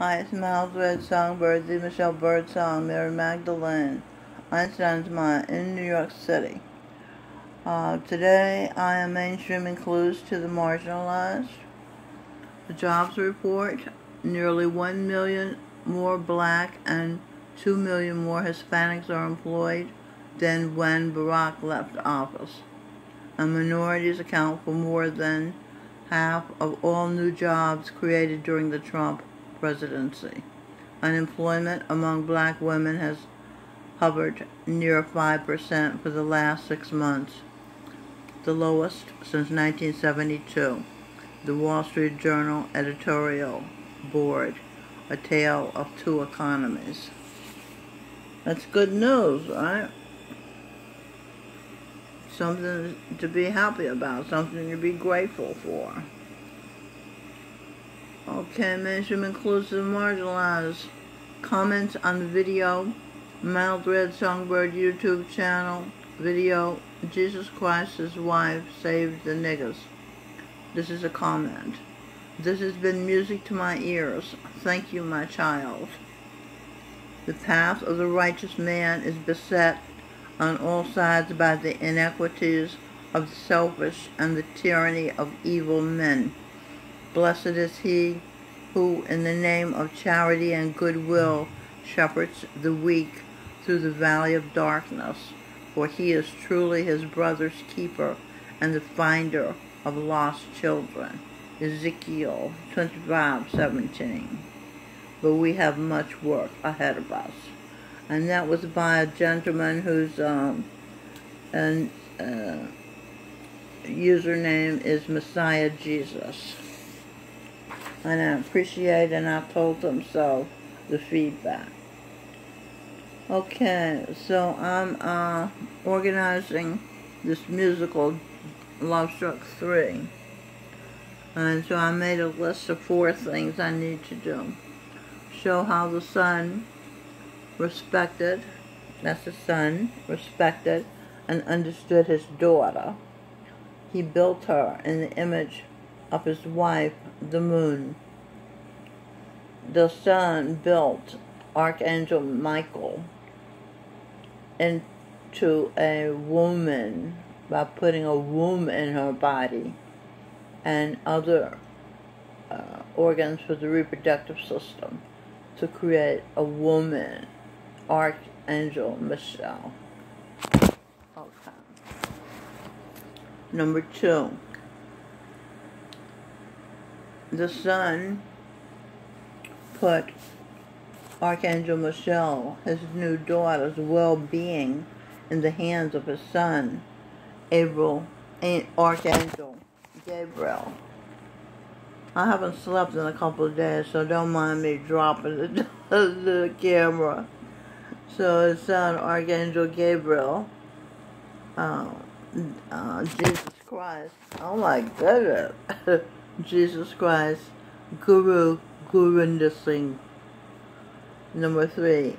Hi, it's Miles Red Songbird, the Michelle Birdsong, Mary Magdalene, Einstein's Mind in New York City. Today I am mainstreaming clues to the marginalized. The jobs report: nearly 1 million more black and 2 million more Hispanics are employed than when Barack left office. And minorities account for more than half of all new jobs created during the Trump presidency. Unemployment among black women has hovered near 5% for the last 6 months, the lowest since 1972. The Wall Street Journal editorial board, a tale of two economies. That's good news, right? Something to be happy about, something to be grateful for. Okay, mainstream inclusive marginalized. Comments on the video, Mild Red Songbird YouTube channel, video, Jesus Christ's wife saved the niggas. This is a comment. This has been music to my ears. Thank you, my child. The path of the righteous man is beset on all sides by the inequities of the selfish and the tyranny of evil men. Blessed is he who, in the name of charity and goodwill, shepherds the weak through the valley of darkness, for he is truly his brother's keeper and the finder of lost children. Ezekiel 25:17. But we have much work ahead of us. And that was by a gentleman whose username is Messiah Jesus. And I appreciate, and I told them so, the feedback. Okay, so I'm organizing this musical, Love Struck 3. And so I made a list of 4 things I need to do. Show how the son respected, that's the son, respected and understood his daughter. He built her in the image of his wife, the moon. The son built Archangel Michael into a woman by putting a womb in her body and other organs for the reproductive system to create a woman, Archangel Michelle. Okay. Number 2. The son put Archangel Michelle, his new daughter's well-being, in the hands of his son, Archangel Gabriel. I haven't slept in a couple of days, so don't mind me dropping the camera. So his son, Archangel Gabriel, Jesus Christ, oh my goodness, Jesus Christ, Guru Govinda Singh. Number 3,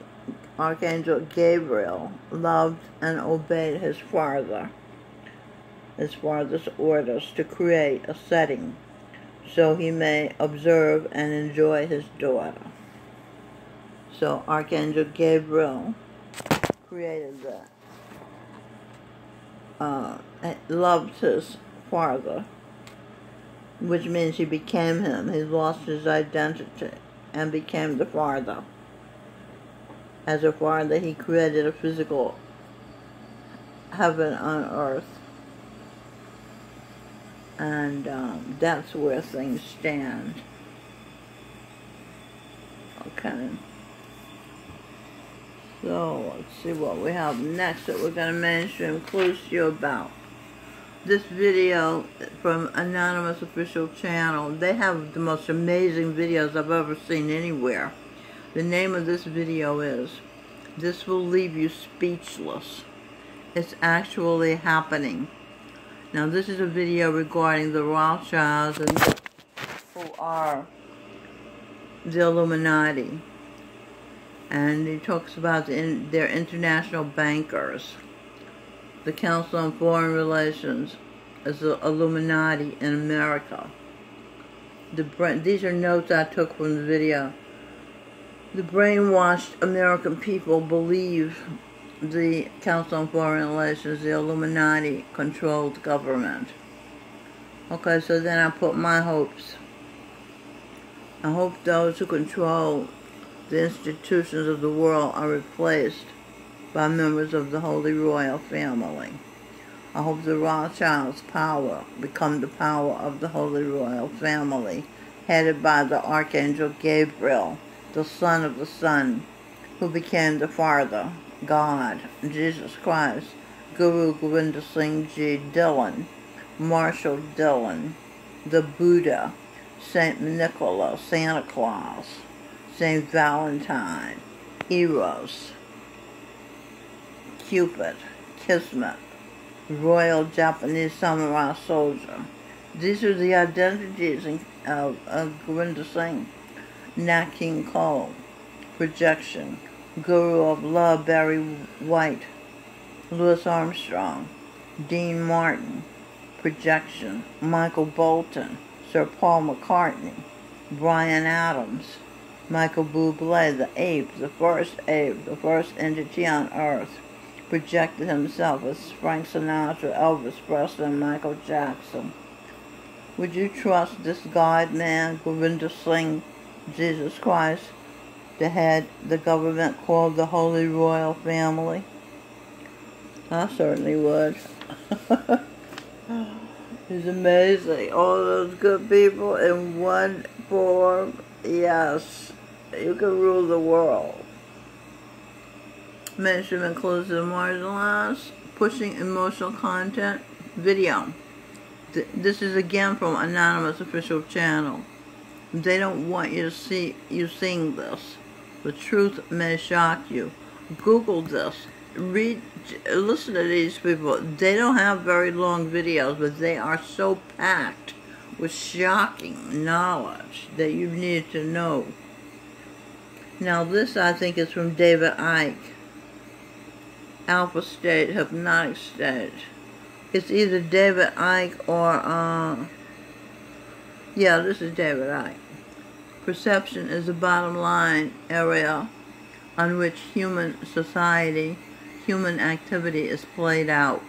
Archangel Gabriel loved and obeyed his father's orders to create a setting so he may observe and enjoy his daughter. So Archangel Gabriel created that. Loved his father, which means he became him. He lost his identity and became the father. As a father, he created a physical heaven on earth. And that's where things stand. Okay. So, let's see what we have next that we're going to mainstream clues to you about. This video from Anonymous Official Channel, they have the most amazing videos I've ever seen anywhere. The name of this video is, This Will Leave You Speechless. It's actually happening. Now this is a video regarding the Rothschilds, who are the Illuminati. And he talks about their international bankers. The Council on Foreign Relations is the Illuminati in America. These are notes I took from the video. The brainwashed American people believe the Council on Foreign Relations, the Illuminati-controlled government. Okay, so then I put my hopes. I hope those who control the institutions of the world are replaced by members of the Holy Royal Family. I hope the Rothschilds' power become the power of the Holy Royal Family, headed by the Archangel Gabriel, the Son of the Sun, who became the Father, God, Jesus Christ, Guru Govinda Singh Ji Dillon, Marshall Dillon, the Buddha, Saint Nicholas, Santa Claus, Saint Valentine, Eros, Cupid, Kismet, Royal Japanese Samurai Soldier. These are the identities of Govinda Singh. Nat King Cole, Projection, Guru of Love, Barry White, Louis Armstrong, Dean Martin, Projection, Michael Bolton, Sir Paul McCartney, Bryan Adams, Michael Bublé, the ape, the first entity on Earth, projected himself as Frank Sinatra, Elvis Presley, and Michael Jackson. Would you trust this God-man, Govinda Singh, Jesus Christ, to head the government called the Holy Royal Family? I certainly would. It's amazing. All those good people in one form. Yes, you can rule the world. Mainstream includes the marginalized, pushing emotional content, video. This is again from Anonymous Official Channel. They don't want you to see you seeing this. The truth may shock you. Google this. Listen to these people. They don't have very long videos, but they are so packed with shocking knowledge that you need to know. Now this, I think, is from David Icke. Alpha State, Hypnotic State. It's either David Icke or, yeah, this is David Icke. Perception is the bottom line area on which human society, human activity is played out.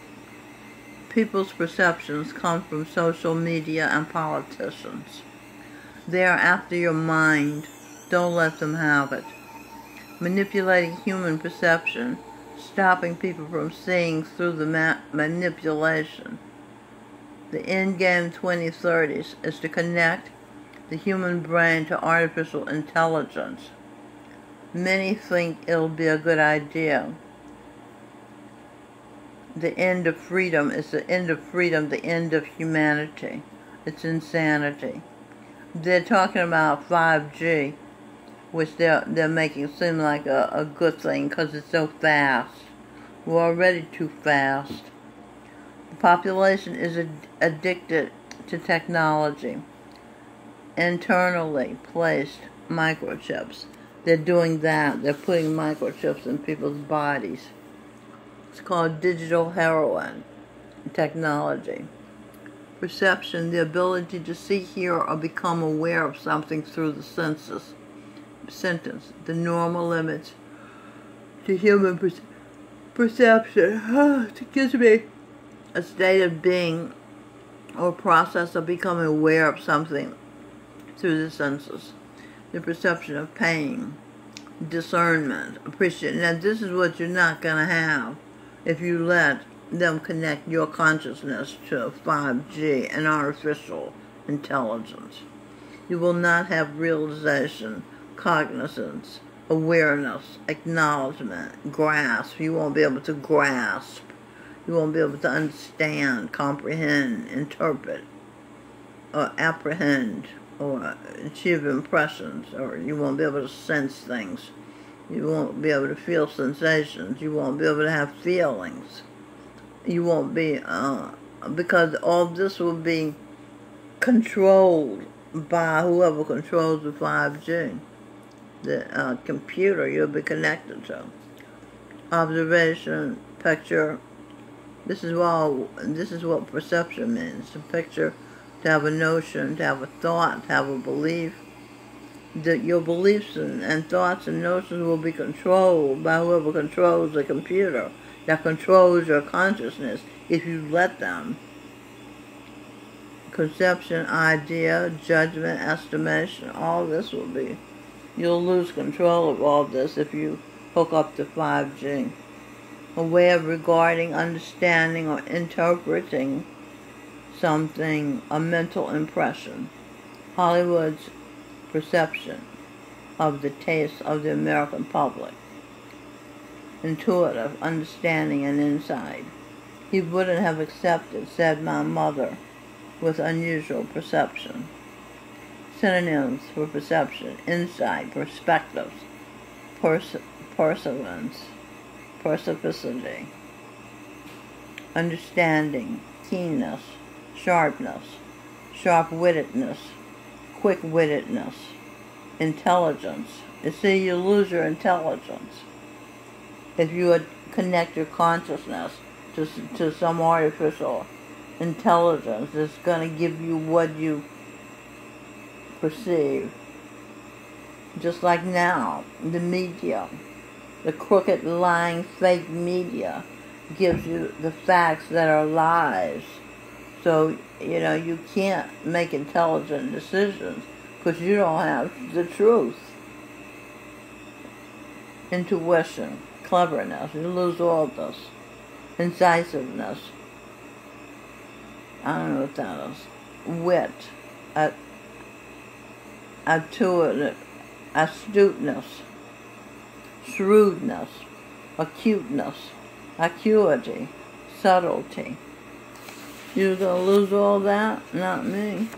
People's perceptions come from social media and politicians. They are after your mind. Don't let them have it. Manipulating human perception, stopping people from seeing through the manipulation. The end game 2030s is to connect the human brain to artificial intelligence. Many think it'll be a good idea. The end of freedom is the end of freedom, the end of humanity. It's insanity. They're talking about 5G, which they're making seem like a good thing because it's so fast. We're already too fast. The population is addicted to technology. Internally placed microchips. They're doing that. They're putting microchips in people's bodies. It's called digital heroin technology. Perception, the ability to see, hear, or become aware of something through the senses. Sentence, the normal limits to human perception. It gives me a state of being or process of becoming aware of something through the senses. The perception of pain, discernment, appreciation. Now this is what you're not going to have if you let them connect your consciousness to 5G and artificial intelligence. You will not have realization, cognizance, awareness, acknowledgement, grasp. You won't be able to grasp. You won't be able to understand, comprehend, interpret, or apprehend, or achieve impressions, or you won't be able to sense things. You won't be able to feel sensations. You won't be able to have feelings. You won't be, because all this will be controlled by whoever controls the 5G. The computer you'll be connected to. Observation, picture. This is what perception means. A picture, to have a notion, to have a thought, to have a belief. that your beliefs and thoughts and notions will be controlled by whoever controls the computer that controls your consciousness if you let them. Conception, idea, judgment, estimation, all this will be. You'll lose control of all this if you hook up to 5G. A way of regarding, understanding, or interpreting something, a mental impression. Hollywood's perception of the taste of the American public. Intuitive, understanding, and insight. He wouldn't have accepted, said my mother, with unusual perception. Synonyms for perception: insight, perspectives, perseverance, specificity, understanding, keenness, sharpness, sharp-wittedness, quick-wittedness, intelligence. You see, you lose your intelligence if you connect your consciousness to some artificial intelligence that's going to give you what you perceive. Just like now, the media, the crooked, lying, fake media gives you the facts that are lies. So, you can't make intelligent decisions because you don't have the truth. Intuition, cleverness, you lose all this. Incisiveness, I don't know what that is. Wit, astuteness, shrewdness, acuteness, acuity, subtlety. You're going to lose all that? Not me.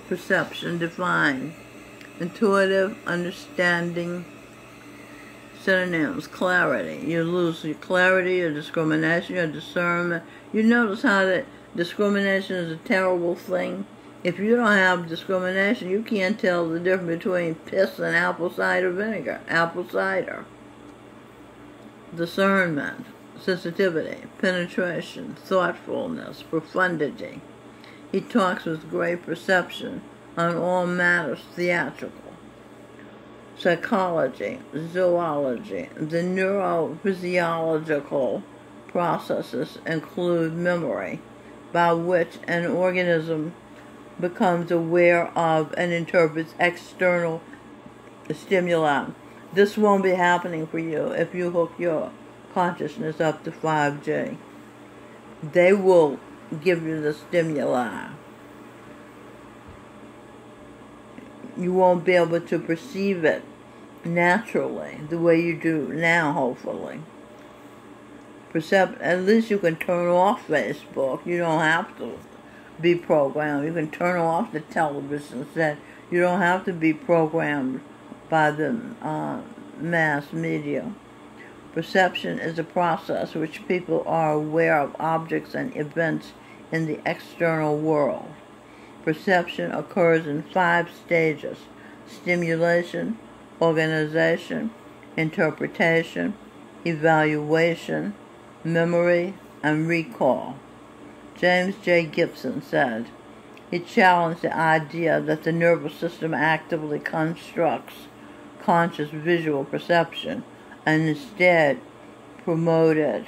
Perception, define. Intuitive, understanding. Synonyms, clarity. You lose your clarity, your discrimination, your discernment. You notice how that discrimination is a terrible thing? If you don't have discrimination, you can't tell the difference between piss and apple cider vinegar. Apple cider. Discernment, sensitivity, penetration, thoughtfulness, profundity. He talks with great perception on all matters theatrical. Psychology, zoology. The neurophysiological processes include memory, by which an organism becomes aware of and interprets external stimuli. This won't be happening for you if you hook your consciousness up to 5G. They will give you the stimuli. You won't be able to perceive it naturally the way you do now, hopefully. At least you can turn off Facebook. You don't have to be programmed. You can turn off the television set. You don't have to be programmed by the mass media. Perception is a process which people are aware of objects and events in the external world. Perception occurs in 5 stages: stimulation, organization, interpretation, evaluation, memory, and recall. James J. Gibson said, he challenged the idea that the nervous system actively constructs conscious visual perception and instead promoted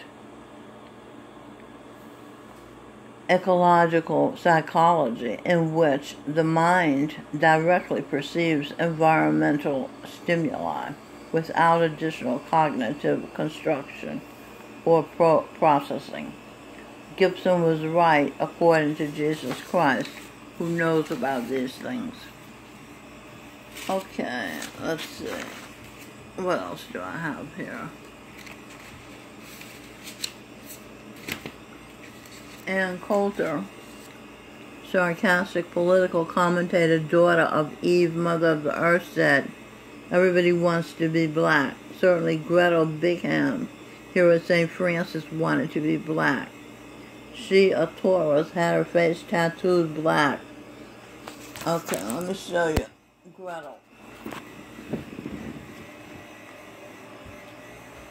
ecological psychology in which the mind directly perceives environmental stimuli without additional cognitive construction or processing. Gibson was right according to Jesus Christ, who knows about these things. Okay, let's see. What else do I have here? Ann Coulter, sarcastic political commentator, daughter of Eve, mother of the earth, said, everybody wants to be black. Certainly Gretel Bigham here at St. Francis wanted to be black. She, a Taurus, had her face tattooed black. Okay, let me show you Gretel.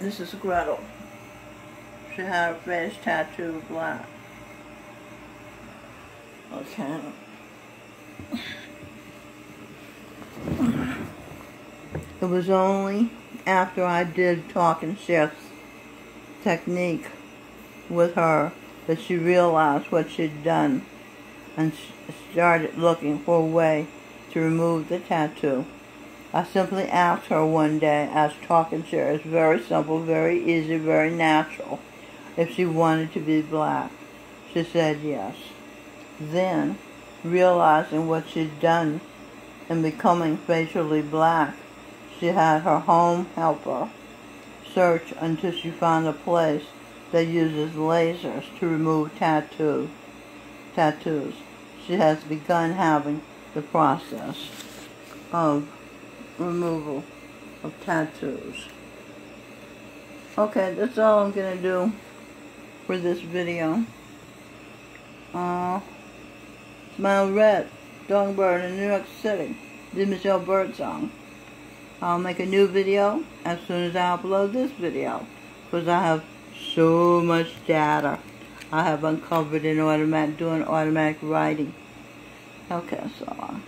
This is Gretel. She had her face tattooed black. Okay. It was only after I did talk and share technique with her that she realized what she'd done and started looking for a way to remove the tattoo. I simply asked her one day, as talk and share is very simple, very easy, very natural, if she wanted to be black. She said yes. Then, realizing what she'd done in becoming facially black, she had her home helper search until she found a place that uses lasers to remove tattoos. She has begun having the process of removal of tattoos. Okay, that's all I'm going to do for this video. Smile Red, Songbird in New York City, the Michelle Bird song. I'll make a new video as soon as I upload this video, because I have so much data I have uncovered in doing automatic writing. Okay, so